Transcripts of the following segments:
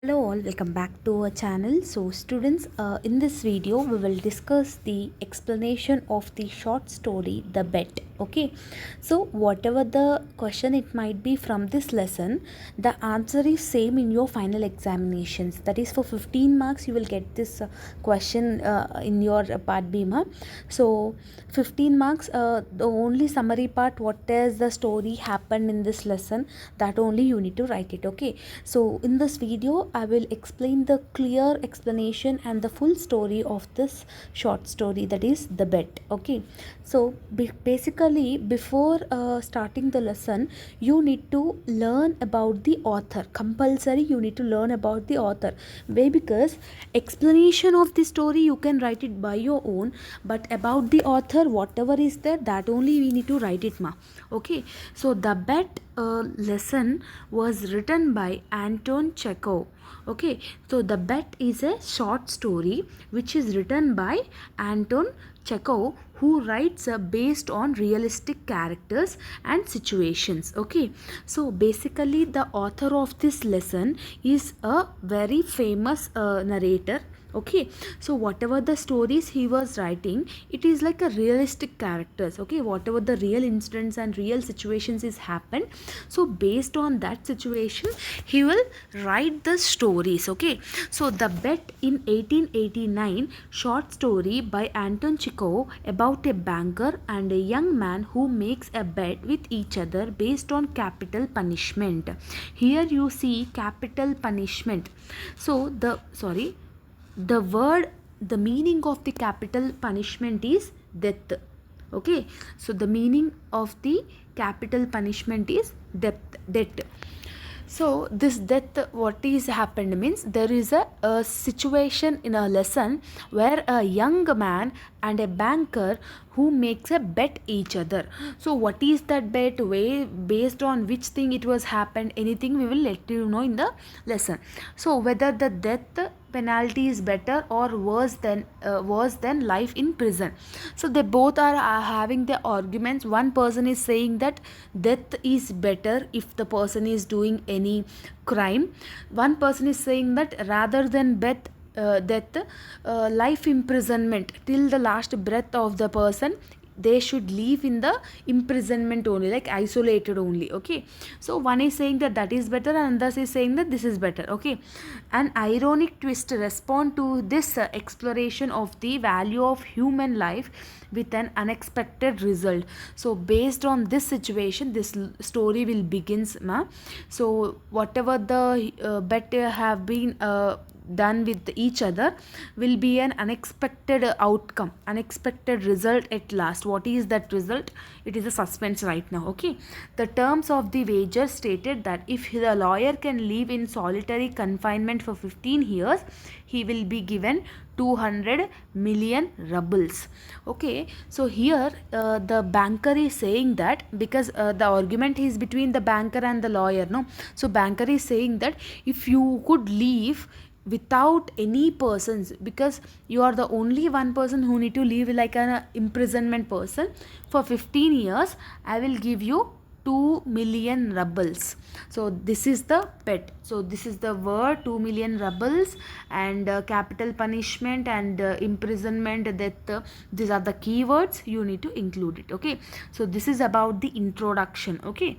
Hello all, welcome back to our channel. So students, in this video we will discuss the explanation of the short story The Bet. Okay, so whatever the question it might be from this lesson, the answer is same in your final examinations. That is for 15 marks you will get this question in your part B. So 15 marks, the only summary part, what is the story happened in this lesson, that only you need to write it. Okay, so in this video I will explain the clear explanation and the full story of this short story, that is The Bet. Okay, so basically before starting the lesson you need to learn about the author. Compulsory you need to learn about the author. Why? Because explanation of the story you can write it by your own, but about the author whatever is there, that only we need to write it Okay, so The Bet lesson was written by Anton Chekhov. Okay, so The Bet is a short story which is written by Anton Chekhov, who writes based on realistic characters and situations. Okay, so basically the author of this lesson is a very famous narrator. Okay, so whatever the stories he was writing, it is like a realistic characters. Okay, whatever the real incidents and real situations is happened, so based on that situation he will write the stories. Okay, so The Bet in 1889 short story by Anton Chekhov about a banker and a young man who makes a bet with each other based on capital punishment. Here you see capital punishment. So the meaning of the capital punishment is death. Okay, so the meaning of the capital punishment is death. So this death, what is happened means, there is a situation in a lesson where a young man and a banker who makes a bet each other. So what is that bet, way based on which thing it was happened, anything we will let you know in the lesson. So whether the death penalty is better or worse than life in prison. So they both are having the arguments. One person is saying that death is better if the person is doing any crime. One person is saying that rather than death, life imprisonment till the last breath of the person, they should live in the imprisonment only, like isolated only. Okay, so one is saying that that is better and others is saying that this is better. Okay, an ironic twist respond to this exploration of the value of human life with an unexpected result. So based on this situation this story will begins. So whatever the bet have been done with each other will be an unexpected outcome, unexpected result at last. What is that result? It is a suspense right now. Okay, the terms of the wager stated that if the lawyer can live in solitary confinement for 15 years he will be given 200 million rubles. Okay, so here the banker is saying that, because the argument is between the banker and the lawyer, no? So banker is saying that if you could leave without any persons, because you are the only one person who need to live like an imprisonment person for 15 years, I will give you 2 million rubles. So this is the bet. So this is the word 2 million rubles, and capital punishment and imprisonment, that these are the keywords you need to include it. Okay, so this is about the introduction. Okay,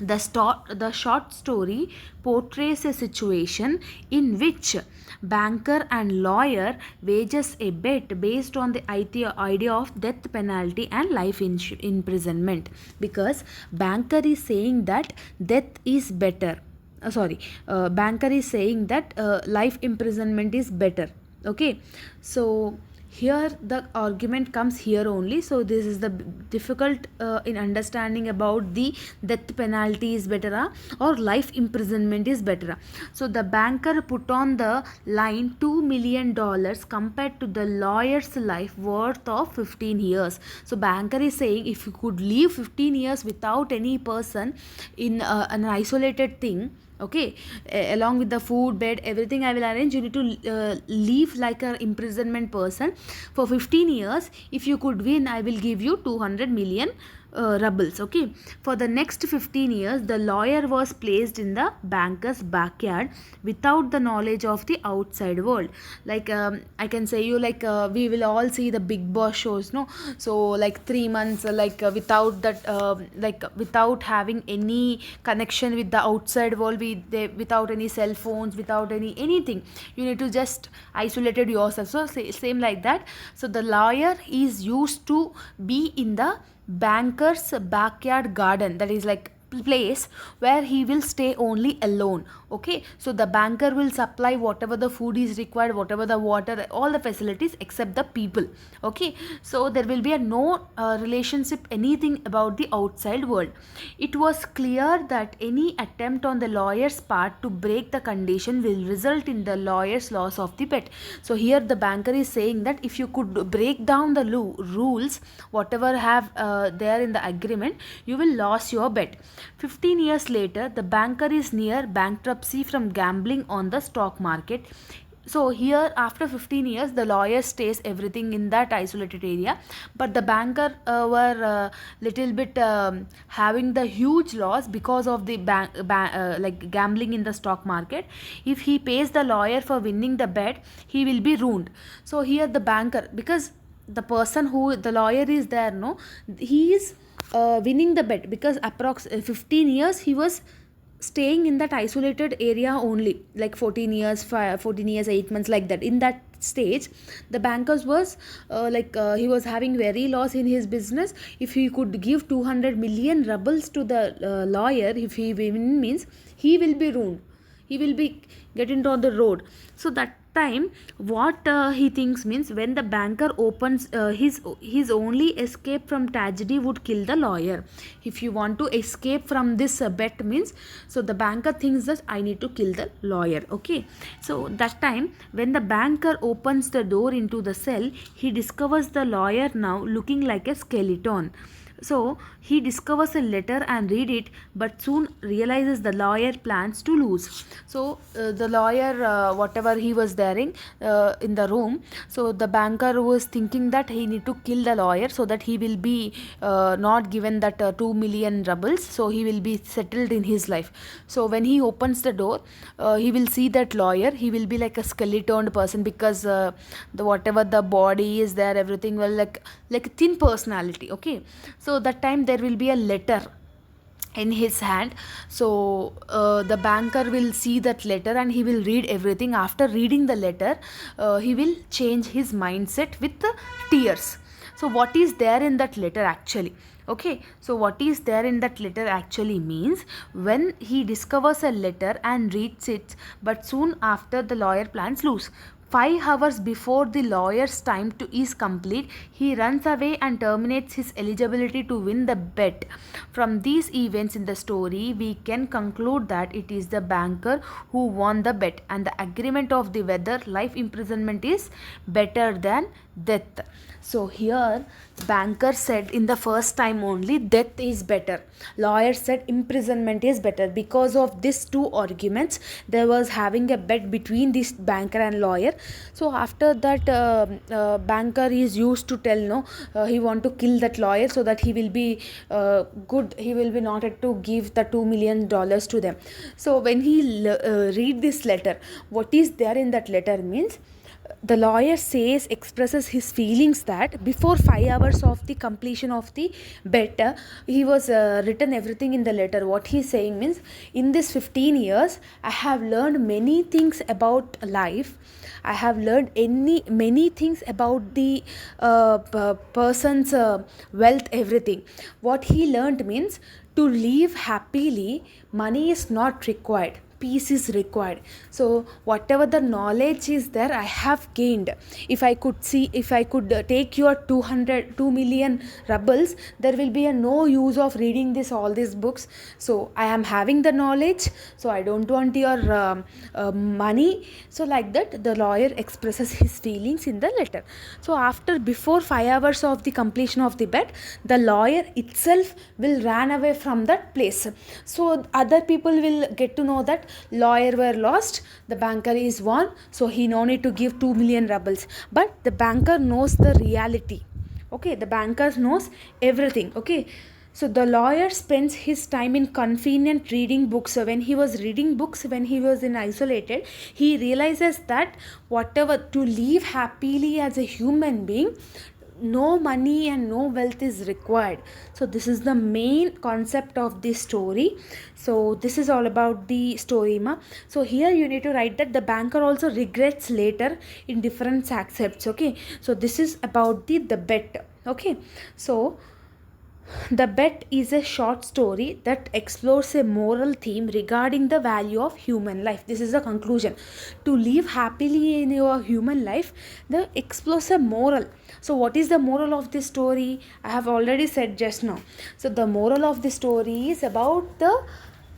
the short story portrays a situation in which banker and lawyer wages a bet based on the idea of death penalty and life imprisonment, because banker is saying that death is better. Banker is saying that life imprisonment is better. Okay, so here the argument comes here only. So this is the difficult in understanding about the death penalty is better or life imprisonment is better. So the banker put on the line $2 million compared to the lawyer's life worth of 15 years. So banker is saying if you could live 15 years without any person in an isolated thing, okay, along with the food, bed, everything I will arrange, you need to live like a imprisonment person for 15 years. If you could win, I will give you 200 million rubles. Okay, for the next 15 years the lawyer was placed in the banker's backyard without the knowledge of the outside world. Like I can say you, like we will all see the big boss shows, no? So like 3 months, without that, without having any connection with the outside world, without any cell phones, without anything, you need to just isolated yourself. So same like that. So the lawyer is used to be in the banker's backyard garden, that is like place where he will stay only alone. Okay, so the banker will supply whatever the food is required, whatever the water, all the facilities except the people. Okay, so there will be a no relationship anything about the outside world. It was clear that any attempt on the lawyer's part to break the condition will result in the lawyer's loss of the bet. So here the banker is saying that if you could break down the rules whatever have there in the agreement, you will lose your bet. 15 years later, the banker is near bankruptcy from gambling on the stock market. So here after 15 years the lawyer stays everything in that isolated area, but the banker were little bit having the huge loss because of the like gambling in the stock market. If he pays the lawyer for winning the bet, he will be ruined. So here the banker, because the person who the lawyer is there, no, he is winning the bet, because approx 15 years he was staying in that isolated area only, like 14 years 14 years 8 months, like that. In that stage the bankers was he was having very loss in his business. If he could give 200 million rubles to the lawyer, if he win means he will be ruined, he will be get into on the road. So that time what he thinks means, when the banker opens his only escape from tragedy would kill the lawyer. If you want to escape from this bet means, so the banker thinks that I need to kill the lawyer. Okay, so that time when the banker opens the door into the cell, he discovers the lawyer now looking like a skeleton. So he discovers a letter and read it, but soon realizes the lawyer plans to lose. So the lawyer, whatever he was there in the room, so the banker was thinking that he need to kill the lawyer so that he will be not given that 2 million rubles, so he will be settled in his life. So when he opens the door, he will see that lawyer, he will be like a skeleton person, because the whatever the body is there, everything will like a thin personality. Okay, so that time there will be a letter in his hand. So the banker will see that letter and he will read everything. After reading the letter, he will change his mindset with the tears. So what is there in that letter actually? Okay, so what is there in that letter actually means, when he discovers a letter and reads it, but soon after the lawyer plans lose. 5 hours before the lawyer's time to is complete, he runs away and terminates his eligibility to win the bet. From these events in the story, we can conclude that it is the banker who won the bet, and the agreement of the whether life imprisonment is better than death. So here banker said in the first time only death is better, lawyer said imprisonment is better. Because of these two arguments, there was having a bet between this banker and lawyer. So after that banker is used to tell, no, he want to kill that lawyer so that he will be good, he will be not to give the $2 million to them. So when he read this letter, what is there in that letter means, the lawyer expresses his feelings that before 5 hours of the completion of the bet, he was written everything in the letter. What he is saying means, in this 15 years I have learned many things about life, I have learned many things about the person's wealth, everything. What he learned means, to live happily money is not required, peace is required. So whatever the knowledge is there, I have gained. If I could take your 2 million rubles, there will be no use of reading all these books. So I am having the knowledge, so I don't want your money. So like that the lawyer expresses his feelings in the letter. So before 5 hours of the completion of the bet, the lawyer itself will run away from that place. So other people will get to know that lawyer were lost, the banker is won, so he no need to give 2 million rubles. But the banker knows the reality. Okay, the banker knows everything. Okay, So the lawyer spends his time in convenient reading books. So when he was reading books, when he was in isolated, he realizes that whatever to live happily as a human being, no money and no wealth is required. So this is the main concept of this story. So this is all about the story, ma. So here you need to write that the banker also regrets later in different accepts. Okay, so this is about the bet. Okay, so the Bet is a short story that explores a moral theme regarding the value of human life. This is the conclusion. To live happily in your human life, the explores a moral. So, what is the moral of this story? I have already said just now. So, the moral of the story is about the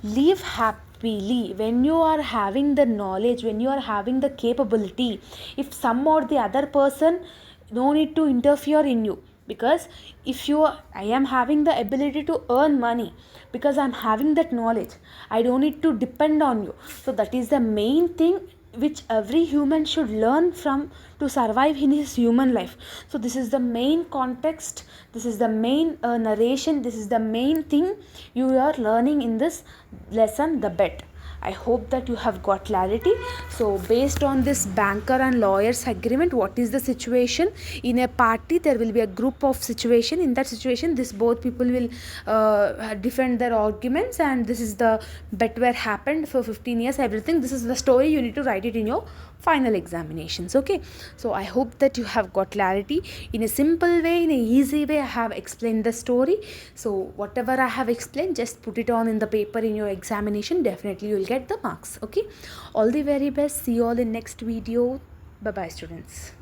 live happily. When you are having the knowledge, when you are having the capability, if some or the other person no need to interfere in you, because if you I am having the ability to earn money because I'm having that knowledge, I don't need to depend on you. So that is the main thing which every human should learn from to survive in his human life. So this is the main context, this is the main narration, this is the main thing you are learning in this lesson, the Bet. I hope that you have got clarity. So based on this banker and lawyers agreement, what is the situation? In a party there will be a group of situation. In that situation, this both people will defend their arguments, and this is the bet where happened for 15 years, everything. This is the story, you need to write it in your final examinations. Okay, so I hope that you have got clarity. In a simple way, in a easy way, I have explained the story. So whatever I have explained, just put it on in the paper in your examination. Definitely you will get the marks. Okay, all the very best. See you all in next video. Bye bye, students.